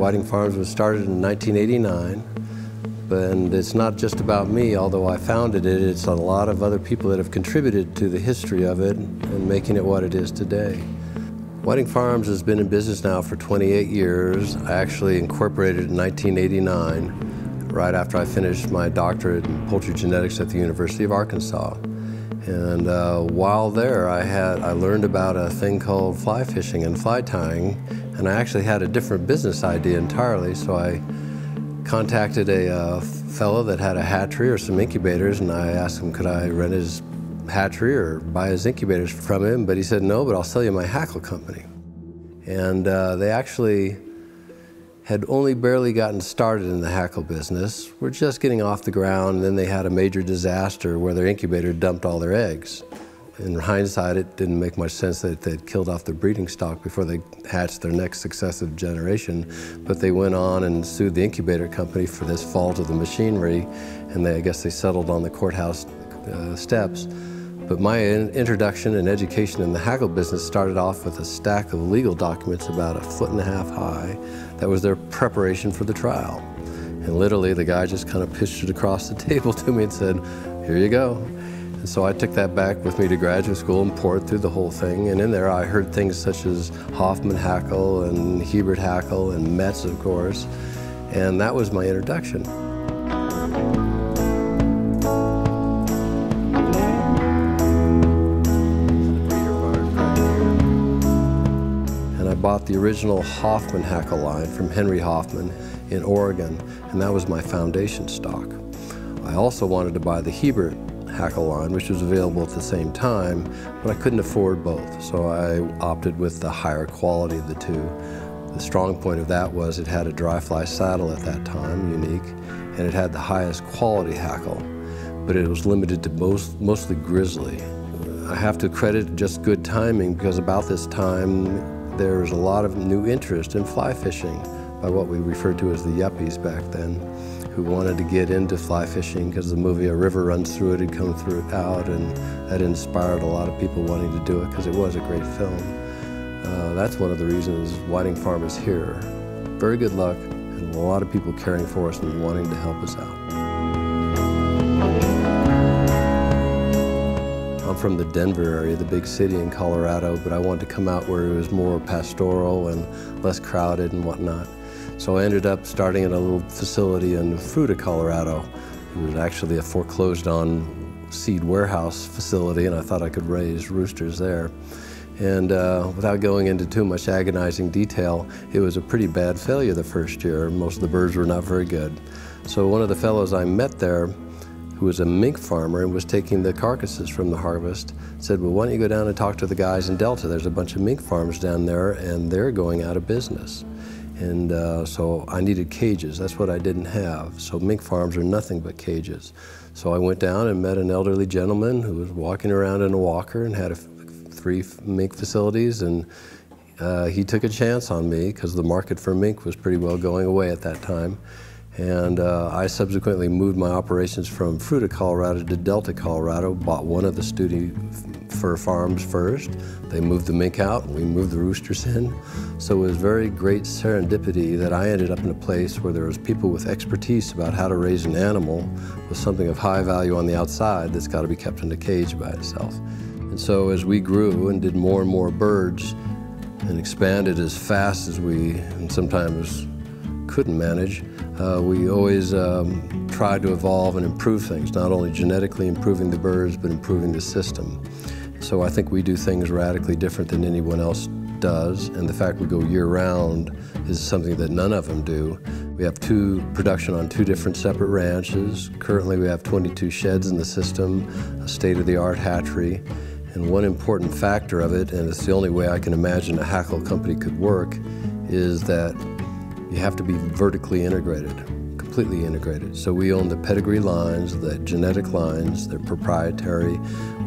Whiting Farms was started in 1989, and it's not just about me, although I founded it. It's a lot of other people that have contributed to the history of it and making it what it is today. Whiting Farms has been in business now for 28 years. I actually incorporated in 1989, right after I finished my doctorate in poultry genetics at the University of Arkansas. And while there, I learned about a thing called fly fishing and fly tying, and I actually had a different business idea entirely. So I contacted a fellow that had a hatchery or some incubators, and I asked him, could I rent his hatchery or buy his incubators from him? But he said, no, but I'll sell you my hackle company. And they actually had only barely gotten started in the hackle business. We're just getting off the ground, and then they had a major disaster where their incubator dumped all their eggs. In hindsight, it didn't make much sense that they'd killed off their breeding stock before they hatched their next successive generation. But they went on and sued the incubator company for this fault of the machinery, and I guess they settled on the courthouse steps. But my introduction and education in the hackle business started off with a stack of legal documents about 1.5 feet high. That was their preparation for the trial. And literally the guy just kind of pitched it across the table to me and said, here you go. And so I took that back with me to graduate school and poured through the whole thing. And in there I heard things such as Hoffman hackle and Hebert hackle and Metz, of course. And that was my introduction. Bought the original Hoffman hackle line from Henry Hoffman in Oregon, and that was my foundation stock. I also wanted to buy the Hebert hackle line, which was available at the same time, but I couldn't afford both, so I opted with the higher quality of the two. The strong point of that was it had a dry fly saddle at that time, unique, and it had the highest quality hackle, but it was limited to mostly grizzly. I have to credit just good timing, because about this time there was a lot of new interest in fly fishing by what we referred to as the yuppies back then, who wanted to get into fly fishing because the movie A River Runs Through It had come out, and that inspired a lot of people wanting to do it because it was a great film. That's one of the reasons Whiting Farm is here. Very good luck, and a lot of people caring for us and wanting to help us out. I'm from the Denver area, the big city in Colorado, but I wanted to come out where it was more pastoral and less crowded and whatnot. So I ended up starting at a little facility in Fruita, Colorado. It was actually a foreclosed on seed warehouse facility, and I thought I could raise roosters there. And without going into too much agonizing detail, it was a pretty bad failure the first year. Most of the birds were not very good. So one of the fellows I met there, who was a mink farmer and was taking the carcasses from the harvest, said, well, why don't you go down and talk to the guys in Delta? There's a bunch of mink farms down there, and they're going out of business. And so I needed cages. That's what I didn't have. So mink farms are nothing but cages. So I went down and met an elderly gentleman who was walking around in a walker and had 3 mink facilities, and he took a chance on me because the market for mink was pretty well going away at that time. And I subsequently moved my operations from Fruita, Colorado to Delta, Colorado, bought one of the Studi fur farms first. They moved the mink out, and we moved the roosters in. So it was very great serendipity that I ended up in a place where there was people with expertise about how to raise an animal with something of high value on the outside that's got to be kept in a cage by itself. And so as we grew and did more and more birds and expanded as fast as we, and sometimes couldn't manage, we always tried to evolve and improve things, not only genetically improving the birds, but improving the system. So I think we do things radically different than anyone else does, and the fact we go year-round is something that none of them do. We have production on 2 different separate ranches. Currently we have 22 sheds in the system, a state-of-the-art hatchery, and one important factor of it, and it's the only way I can imagine a hackle company could work, is that you have to be vertically integrated, completely integrated. So we own the pedigree lines, the genetic lines, they're proprietary.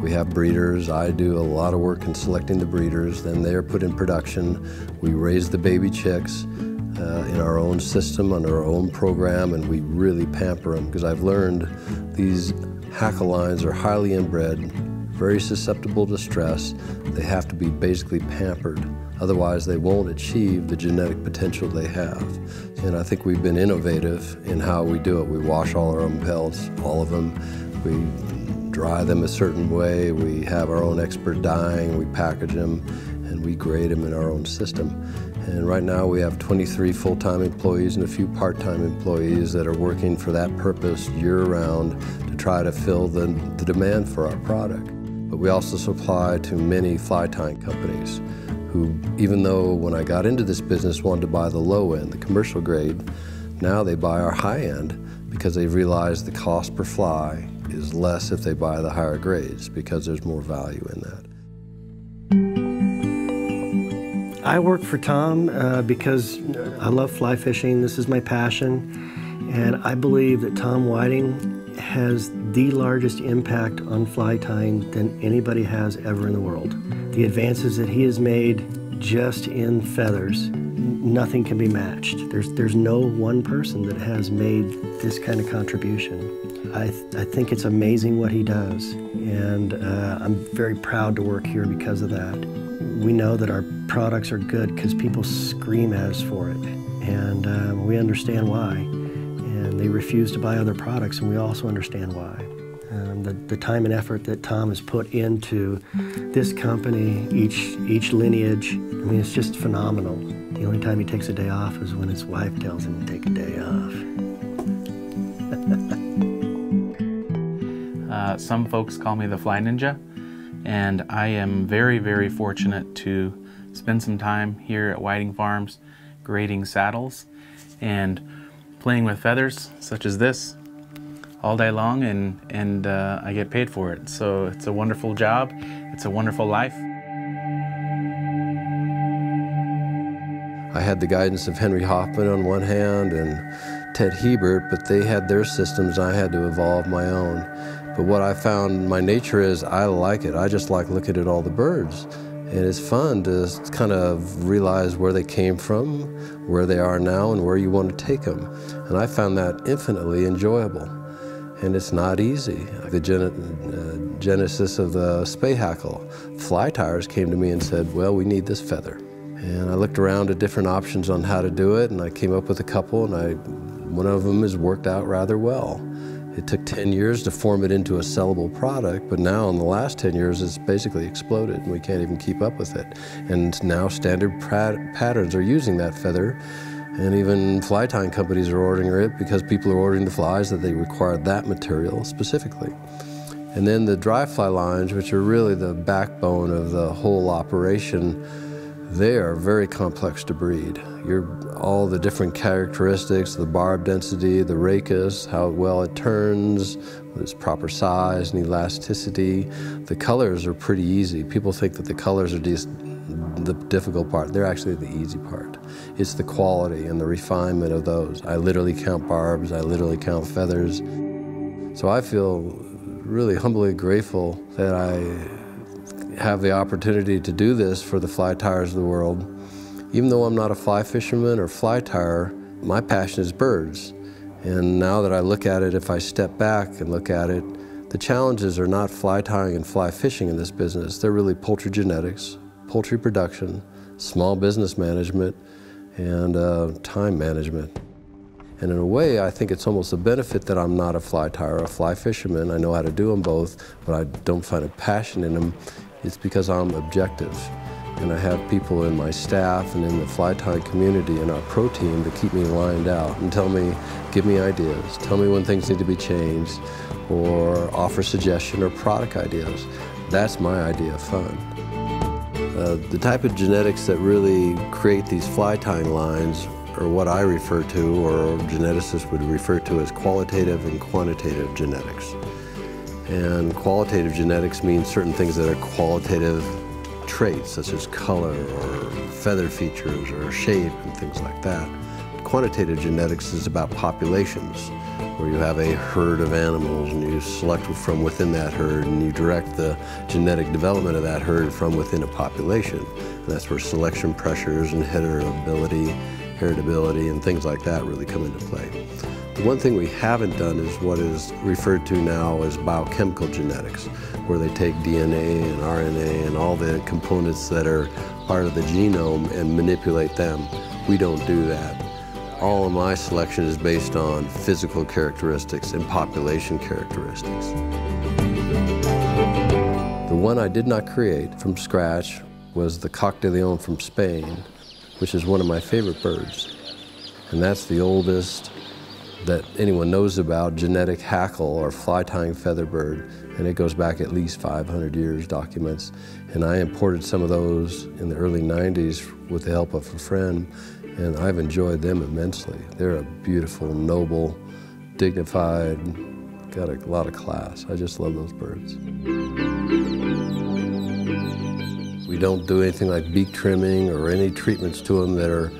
We have breeders. I do a lot of work in selecting the breeders, then they're put in production. We raise the baby chicks in our own system, under our own program, and we really pamper them, because I've learned these hackle lines are highly inbred, very susceptible to stress. They have to be basically pampered. Otherwise, they won't achieve the genetic potential they have. And I think we've been innovative in how we do it. We wash all our own pelts, all of them. We dry them a certain way. We have our own expert dyeing. We package them, and we grade them in our own system. And right now we have 23 full-time employees and a few part-time employees that are working for that purpose year-round to try to fill the demand for our product. But we also supply to many fly tying companies who, even though when I got into this business wanted to buy the low end, the commercial grade, now they buy our high end because they've realized the cost per fly is less if they buy the higher grades because there's more value in that. I work for Tom because I love fly fishing. This is my passion. And I believe that Tom Whiting has the largest impact on fly tying than anybody has ever in the world. The advances that he has made just in feathers, nothing can be matched. There's no one person that has made this kind of contribution. I think it's amazing what he does. And I'm very proud to work here because of that. We know that our products are good because people scream at us for it, and we understand why. And they refuse to buy other products, and we also understand why. The time and effort that Tom has put into this company, each lineage, I mean, it's just phenomenal. The only time he takes a day off is when his wife tells him to take a day off. Some folks call me the Fly Ninja. And I am very, very fortunate to spend some time here at Whiting Farms grading saddles and playing with feathers such as this all day long, and I get paid for it. So it's a wonderful job. It's a wonderful life. I had the guidance of Henry Hoffman on one hand and Ted Hebert, but they had their systems. I had to evolve my own. But what I found my nature is I like it. I just like looking at all the birds. And it's fun to kind of realize where they came from, where they are now, and where you want to take them. And I found that infinitely enjoyable. And it's not easy. The genesis of the spay hackle. Fly tyers came to me and said, well, we need this feather. And I looked around at different options on how to do it, and I came up with a couple, and one of them has worked out rather well. It took 10 years to form it into a sellable product, but now in the last 10 years it's basically exploded and we can't even keep up with it. And now standard patterns are using that feather, and even fly tying companies are ordering it because people are ordering the flies that they require that material specifically. And then the dry fly lines, which are really the backbone of the whole operation, they are very complex to breed. All the different characteristics, the barb density, the rachis, how well it turns, its proper size and elasticity. The colors are pretty easy. People think that the colors are just the difficult part. They're actually the easy part. It's the quality and the refinement of those. I literally count barbs, I literally count feathers. So I feel really humbly grateful that I have the opportunity to do this for the fly tyers of the world. Even though I'm not a fly fisherman or fly tyer, my passion is birds. And now that I look at it, if I step back and look at it, the challenges are not fly tying and fly fishing in this business. They're really poultry genetics, poultry production, small business management, and time management. And in a way, I think it's almost a benefit that I'm not a fly tyer or a fly fisherman. I know how to do them both, but I don't find a passion in them. It's because I'm objective. And I have people in my staff and in the fly tying community and our pro team to keep me lined out and tell me, give me ideas, tell me when things need to be changed, or offer suggestion or product ideas. That's my idea of fun. The type of genetics that really create these fly tying lines are what I refer to, or geneticists would refer to, as qualitative and quantitative genetics. And qualitative genetics means certain things that are qualitative traits, such as color or feather features or shape and things like that. Quantitative genetics is about populations, where you have a herd of animals and you select from within that herd and you direct the genetic development of that herd from within a population. And that's where selection pressures and heritability heritability and things like that really come into play. The one thing we haven't done is what is referred to now as biochemical genetics, where they take DNA and RNA and all the components that are part of the genome and manipulate them. We don't do that. All of my selection is based on physical characteristics and population characteristics. The one I did not create from scratch was the coq de leon from Spain, which is one of my favorite birds. And that's the oldest that anyone knows about genetic hackle or fly-tying feather bird, and it goes back at least 500 years, documents. And I imported some of those in the early 90s with the help of a friend, and I've enjoyed them immensely. They're a beautiful, noble, dignified, got a lot of class. I just love those birds. We don't do anything like beak trimming or any treatments to them that are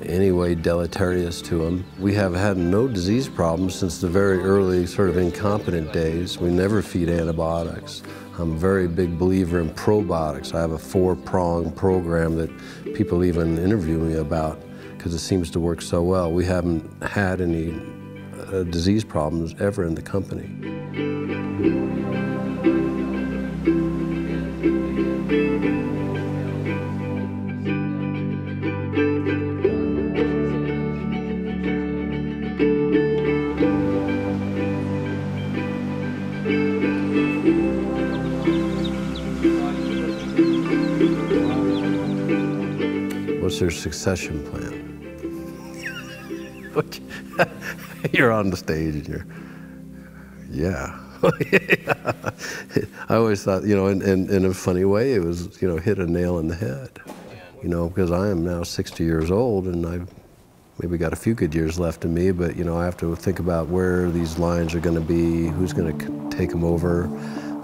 any way deleterious to them. We have had no disease problems since the very early sort of incompetent days. We never feed antibiotics. I'm a very big believer in probiotics. I have a 4-prong program that people even interview me about because it seems to work so well. We haven't had any disease problems ever in the company. What's your succession plan? You're on the stage and you're, yeah. I always thought, you know, in a funny way, it was, you know, hit a nail in the head. You know, because I am now 60 years old and I've maybe got a few good years left in me, but, you know, I have to think about where these lines are going to be, who's going to take them over.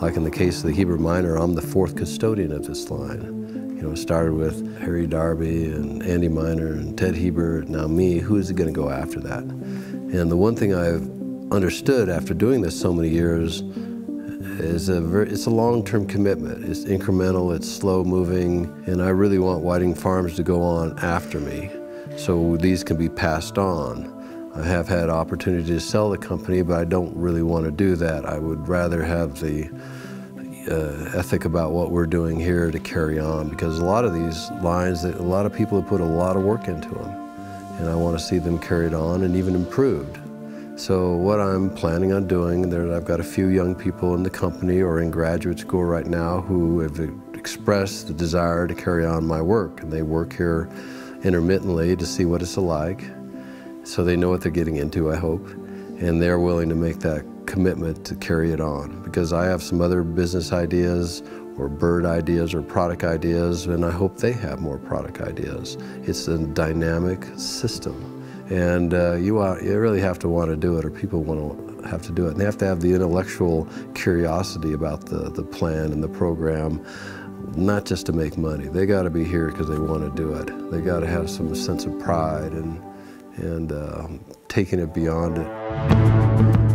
Like in the case of the Heber Minor, I'm the 4th custodian of this line. You know, it started with Harry Darby and Andy Minor and Ted Hebert, now me. Who is going to go after that? And the one thing I've understood after doing this so many years is it's a long-term commitment. It's incremental, it's slow-moving, and I really want Whiting Farms to go on after me so these can be passed on. I have had opportunity to sell the company, but I don't really want to do that. I would rather have the ethic about what we're doing here to carry on, because a lot of these lines, a lot of people have put a lot of work into them, and I want to see them carried on and even improved. So what I'm planning on doing, I've got a few young people in the company or in graduate school right now who have expressed the desire to carry on my work, and they work here intermittently to see what it's like, so they know what they're getting into, I hope, and they're willing to make that commitment to carry it on, because I have some other business ideas or bird ideas or product ideas, and I hope they have more product ideas. It's a dynamic system, and you really have to want to do it, or people want to have to do it, and they have to have the intellectual curiosity about the plan and the program, not just to make money. They got to be here because they want to do it. They got to have some sense of pride and taking it beyond it.